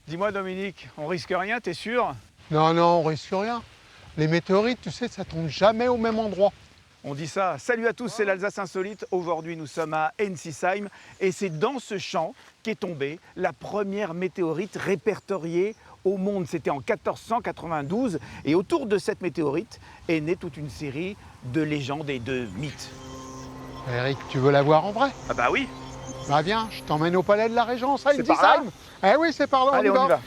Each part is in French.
Dis-moi Dominique, on risque rien, t'es sûr? Non, non, on risque rien. Les météorites, tu sais, ça tombe jamais au même endroit. On dit ça. Salut à tous, c'est l'Alsace Insolite. Aujourd'hui, nous sommes à Ensisheim et c'est dans ce champ qu'est tombée la première météorite répertoriée au monde. C'était en 1492 et autour de cette météorite est née toute une série de légendes et de mythes. Eric, tu veux la voir en vrai? Ah bah oui, Bah viens, je t'emmène au palais de la Régence à C'est par là? Ensisheim. Eh oui, c'est par là, allez, on y va.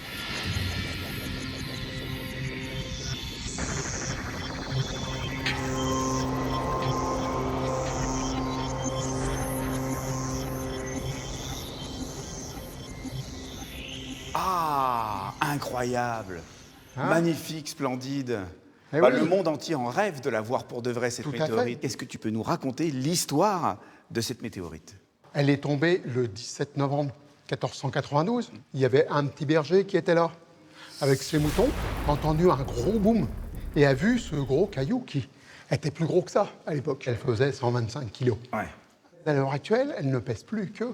Ah, incroyable, Hein? magnifique, splendide. Eh Bah, oui. le monde entier en rêve de la voir pour de vrai, cette Tout à fait. météorite. Est-ce que tu peux nous raconter l'histoire de cette météorite? Elle est tombée le 17 novembre 1492. Il y avait un petit berger qui était là, avec ses moutons, a entendu un gros boom et a vu ce gros caillou qui était plus gros que ça à l'époque. Elle faisait 125 kilos. Ouais. À l'heure actuelle, elle ne pèse plus que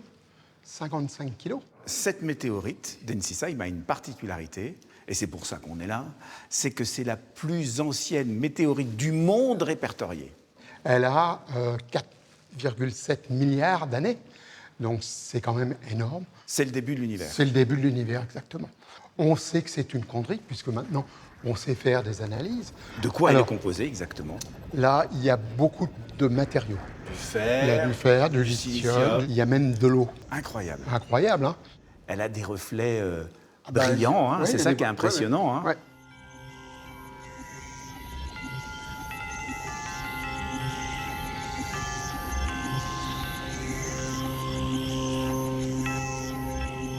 55 kilos. Cette météorite d'Ensisheim a une particularité, et c'est pour ça qu'on est là, c'est que c'est la plus ancienne météorite du monde répertoriée. Elle a 4,7 milliards d'années, donc c'est quand même énorme. C'est le début de l'univers. C'est le début de l'univers, exactement. On sait que c'est une chondrite, puisque maintenant, on sait faire des analyses. De quoi Alors, elle est composée exactement? là, il y a beaucoup de matériaux. Du Il y a fer, du fer, du du lithium, il y a même de l'eau. Incroyable. Incroyable, hein? Elle a des reflets bah, brillants, hein, ouais, c'est il y a ça des- qui est impressionnant. Hein. Ouais.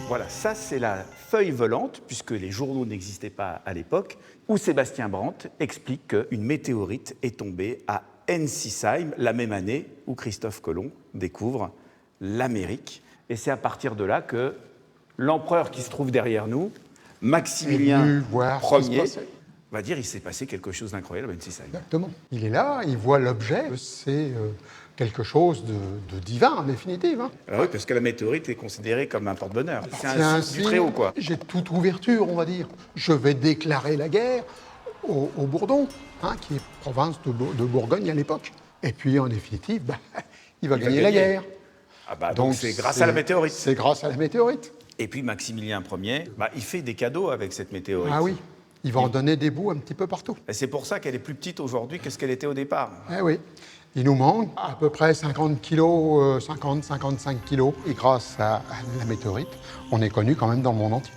Voilà, ça c'est la feuille volante, puisque les journaux n'existaient pas à l'époque, où Sébastien Brandt explique qu'une météorite est tombée à Ensisheim la même année où Christophe Colomb découvre l'Amérique. Et c'est à partir de là que l'empereur qui se trouve derrière nous, Est venu Maximilien voir ce qui se Ier, passait. va dire il s'est passé quelque chose d'incroyable à Ensisheim. Exactement. Il est là, il voit l'objet, c'est quelque chose de divin, en définitive. Hein. Ah oui, parce que la météorite est considérée comme un porte-bonheur. C'est C'est un signe du Très-Haut, quoi. J'ai toute ouverture, on va dire. Je vais déclarer la guerre au Bourdon, hein, qui est province de Bourgogne à l'époque. Et puis, en définitive, bah, il va gagner la gagner. guerre. Ah bah, donc c'est grâce à la météorite. C'est grâce à la météorite. Et puis Maximilien Ier, bah, il fait des cadeaux avec cette météorite. Ah oui, il va en donner des bouts un petit peu partout. Et c'est pour ça qu'elle est plus petite aujourd'hui que ce qu'elle était au départ. Eh oui, il nous manque à peu près 50 kilos, 50-55 kilos. Et grâce à la météorite, on est connu quand même dans le monde entier.